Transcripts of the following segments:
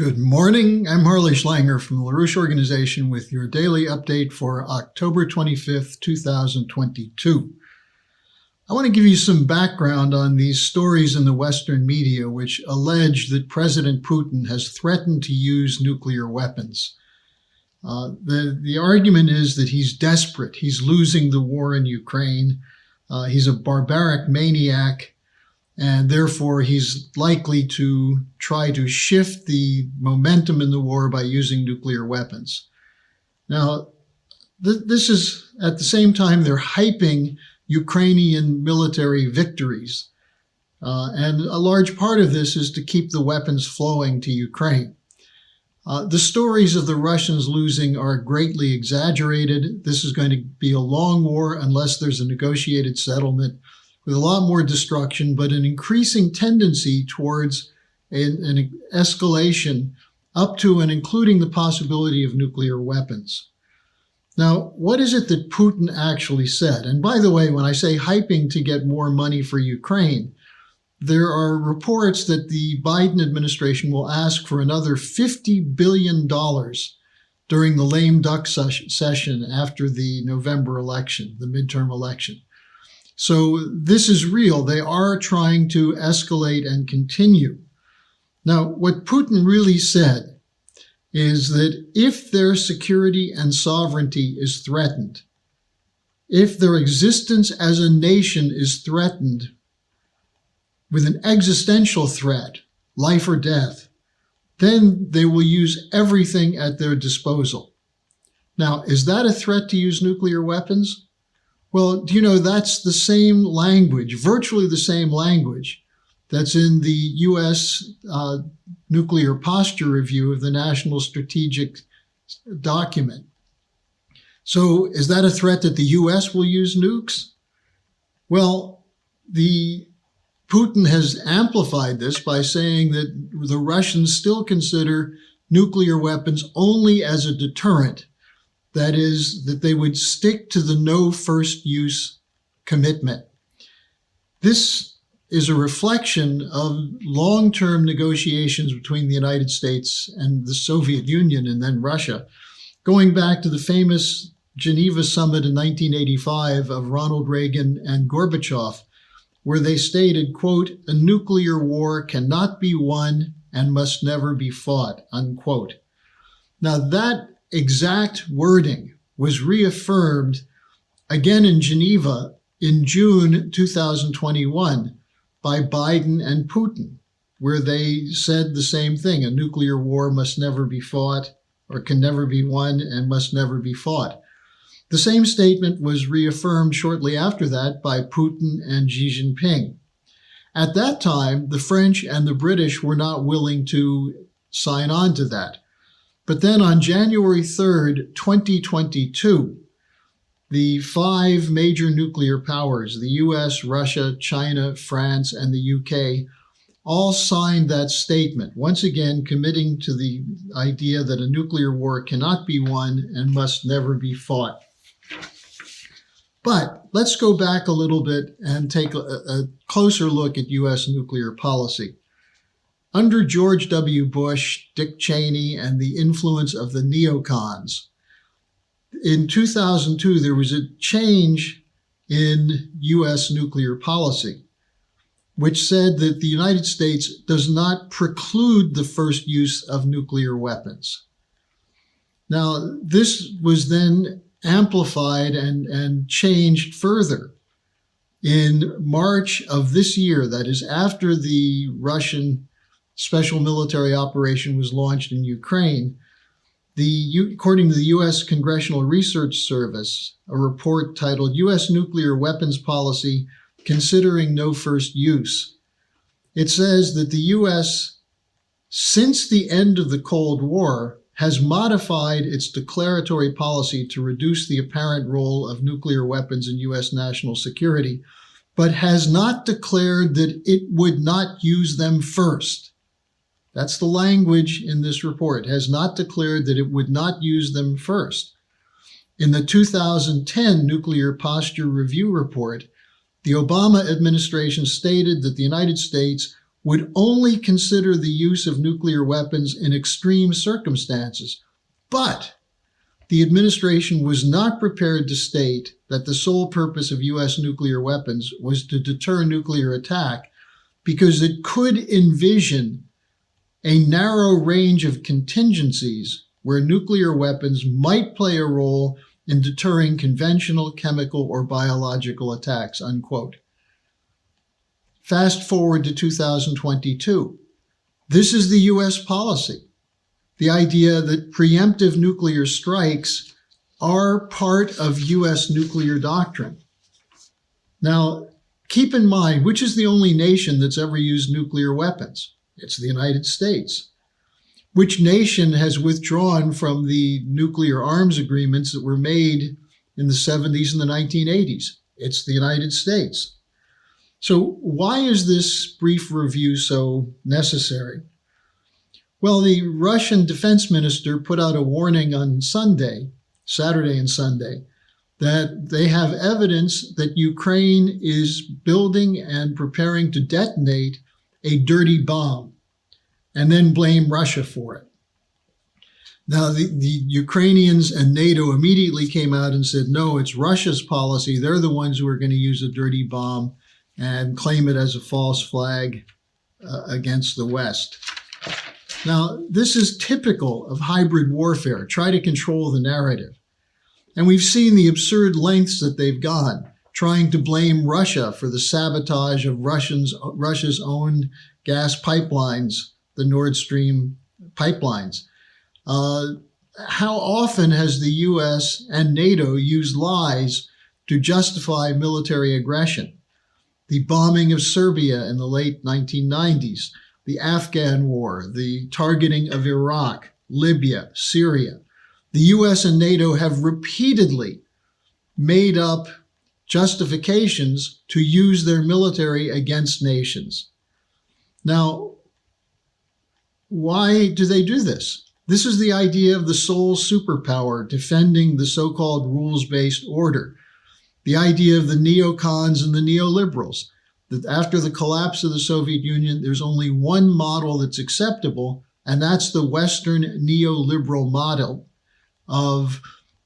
Good morning. I'm Harley Schlanger from the LaRouche Organization with your daily update for October 25th, 2022. I want to give you some background on these stories in the Western media which allege that President Putin has threatened to use nuclear weapons. The argument is that he's desperate. He's losing the war in Ukraine. He's a barbaric maniac, and therefore he's likely to try to shift the momentum in the war by using nuclear weapons. Now, this is, at the same time, they're hyping Ukrainian military victories. And a large part of this is to keep the weapons flowing to Ukraine. The stories of the Russians losing are greatly exaggerated. This is going to be a long war unless there's a negotiated settlement with a lot more destruction, but an increasing tendency towards an escalation up to and including the possibility of nuclear weapons. Now, what is it that Putin actually said? And by the way, when I say hyping to get more money for Ukraine, there are reports that the Biden administration will ask for another $50 billion during the lame duck session after the November election, the midterm election. So this is real. They are trying to escalate and continue. Now, what Putin really said is that if their security and sovereignty is threatened, if their existence as a nation is threatened with an existential threat, life or death, then they will use everything at their disposal. Now, is that a threat to use nuclear weapons? Well, do you know that's the same language, virtually the same language, that's in the U.S. Nuclear Posture Review of the National Strategic Document. So is that a threat that the U.S. will use nukes? Well, Putin has amplified this by saying that the Russians still consider nuclear weapons only as a deterrent. That is, that they would stick to the no first use commitment. This is a reflection of long-term negotiations between the United States and the Soviet Union and then Russia, going back to the famous Geneva summit in 1985 of Ronald Reagan and Gorbachev, where they stated, quote, "A nuclear war cannot be won and must never be fought," unquote. Now that exact wording was reaffirmed again in Geneva in June 2021 by Biden and Putin, where they said the same thing: a nuclear war must never be fought, or can never be won and must never be fought. The same statement was reaffirmed shortly after that by Putin and Xi Jinping. At that time, the French and the British were not willing to sign on to that. But then on January 3rd, 2022, the five major nuclear powers, the US, Russia, China, France, and the UK, all signed that statement, once again committing to the idea that a nuclear war cannot be won and must never be fought. But let's go back a little bit and take a closer look at US nuclear policy. Under George W. Bush, Dick Cheney, and the influence of the neocons, in 2002, there was a change in U.S. nuclear policy, which said that the United States does not preclude the first use of nuclear weapons. Now, this was then amplified and changed further. In March of this year, that is after the Russian special military operation was launched in Ukraine, according to the U.S. Congressional Research Service, a report titled U.S. Nuclear Weapons Policy Considering No First Use, it says that the U.S., since the end of the Cold War, has modified its declaratory policy to reduce the apparent role of nuclear weapons in U.S. national security, but has not declared that it would not use them first. That's the language in this report. It has not declared that it would not use them first. In the 2010 Nuclear Posture Review report, the Obama administration stated that the United States would only consider the use of nuclear weapons in extreme circumstances. But the administration was not prepared to state that the sole purpose of U.S. nuclear weapons was to deter nuclear attack, because it could envision a narrow range of contingencies where nuclear weapons might play a role in deterring conventional, chemical, or biological attacks, unquote. Fast forward to 2022. This is the U.S. policy. The idea that preemptive nuclear strikes are part of U.S. nuclear doctrine. Now, keep in mind, which is the only nation that's ever used nuclear weapons? It's the United States. Which nation has withdrawn from the nuclear arms agreements that were made in the 70s and the 1980s? It's the United States. So why is this brief review so necessary? Well, the Russian defense minister put out a warning on Saturday and Sunday, that they have evidence that Ukraine is building and preparing to detonate a dirty bomb and then blame Russia for it. Now, the Ukrainians and NATO immediately came out and said, no, it's Russia's policy. They're the ones who are going to use a dirty bomb and claim it as a false flag against the West. Now, this is typical of hybrid warfare. Try to control the narrative. And we've seen the absurd lengths that they've gone, trying to blame Russia for the sabotage of Russia's own gas pipelines, the Nord Stream pipelines. How often has the U.S. and NATO used lies to justify military aggression? The bombing of Serbia in the late 1990s, the Afghan war, the targeting of Iraq, Libya, Syria. The U.S. and NATO have repeatedly made up justifications to use their military against nations. Now, why do they do this? This is the idea of the sole superpower defending the so-called rules-based order. The idea of the neocons and the neoliberals, that after the collapse of the Soviet Union, there's only one model that's acceptable, and that's the Western neoliberal model of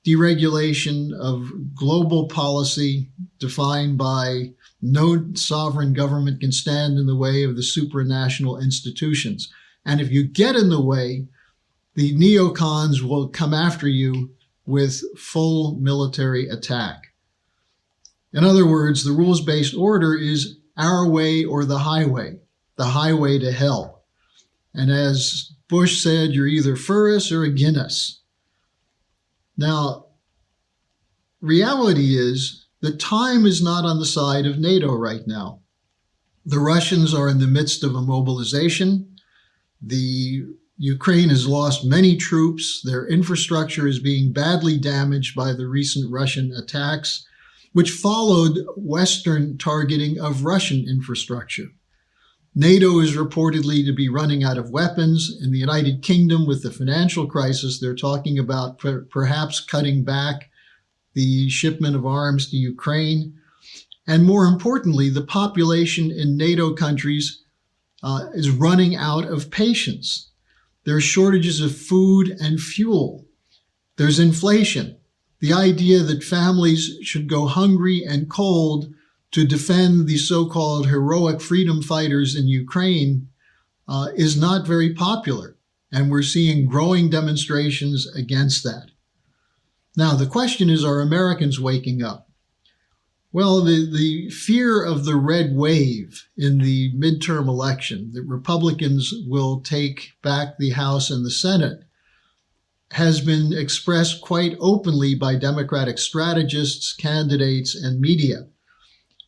deregulation, of global policy defined by no sovereign government can stand in the way of the supranational institutions. And if you get in the way, the neocons will come after you with full military attack. In other words, the rules-based order is our way or the highway to hell. And as Bush said, you're either for us or against us. Now, reality is that time is not on the side of NATO right now. The Russians are in the midst of a mobilization. The Ukraine has lost many troops. Their infrastructure is being badly damaged by the recent Russian attacks, which followed Western targeting of Russian infrastructure. NATO is reportedly to be running out of weapons. In the United Kingdom, with the financial crisis, they're talking about perhaps cutting back the shipment of arms to Ukraine. And more importantly, the population in NATO countries is running out of patience. There are shortages of food and fuel. There's inflation. The idea that families should go hungry and cold to defend the so-called heroic freedom fighters in Ukraine is not very popular. And we're seeing growing demonstrations against that. Now, the question is, are Americans waking up? Well, the fear of the red wave in the midterm election, that Republicans will take back the House and the Senate, has been expressed quite openly by Democratic strategists, candidates, and media.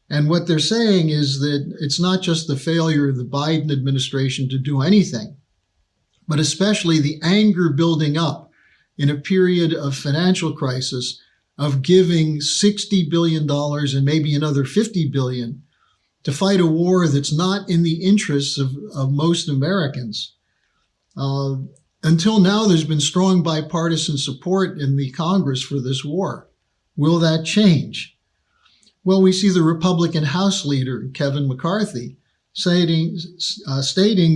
And what they're saying is that it's not just the failure of the Biden administration to do anything, but especially the anger building up in a period of financial crisis of giving $60 billion and maybe another $50 billion to fight a war that's not in the interests of most Americans. Until now, there's been strong bipartisan support in the Congress for this war. Will that change? Well, we see the Republican House leader, Kevin McCarthy, stating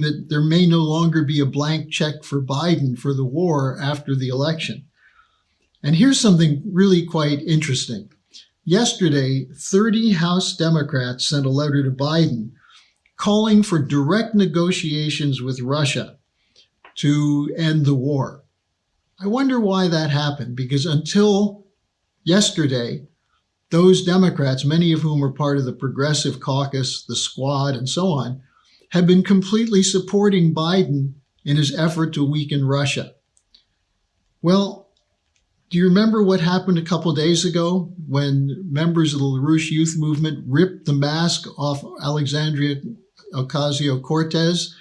that there may no longer be a blank check for Biden for the war after the election. And here's something really quite interesting. Yesterday, 30 House Democrats sent a letter to Biden calling for direct negotiations with Russia to end the war. I wonder why that happened, because until yesterday, those Democrats, many of whom were part of the Progressive Caucus, the Squad, and so on, had been completely supporting Biden in his effort to weaken Russia. Well, do you remember what happened a couple days ago when members of the LaRouche Youth Movement ripped the mask off Alexandria Ocasio-Cortez,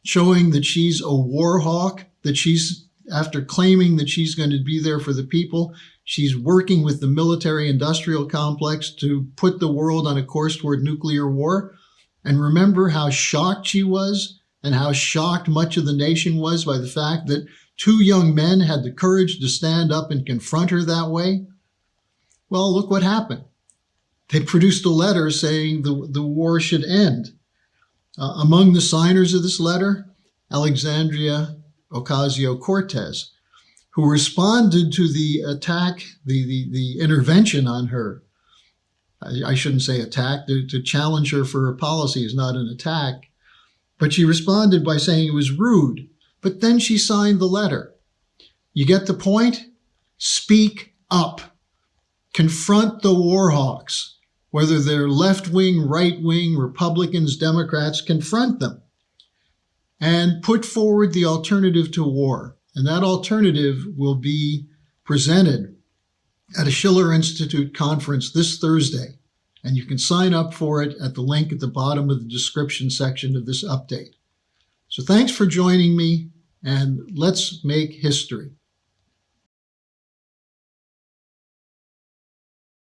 showing that she's a warhawk, that she's, after claiming that she's going to be there for the people, she's working with the military-industrial complex to put the world on a course toward nuclear war? And remember how shocked she was and how shocked much of the nation was by the fact that two young men had the courage to stand up and confront her that way? Well, look what happened. They produced a letter saying the war should end. Among the signers of this letter, Alexandria Ocasio-Cortez, who responded to the attack, the intervention on her. I shouldn't say attack. To challenge her for her policy is not an attack. But she responded by saying it was rude. But then she signed the letter. You get the point? Speak up. Confront the warhawks. Whether they're left-wing, right-wing, Republicans, Democrats, confront them. And put forward the alternative to war. And that alternative will be presented at a Schiller Institute conference this Thursday. And you can sign up for it at the link at the bottom of the description section of this update. So thanks for joining me, and let's make history.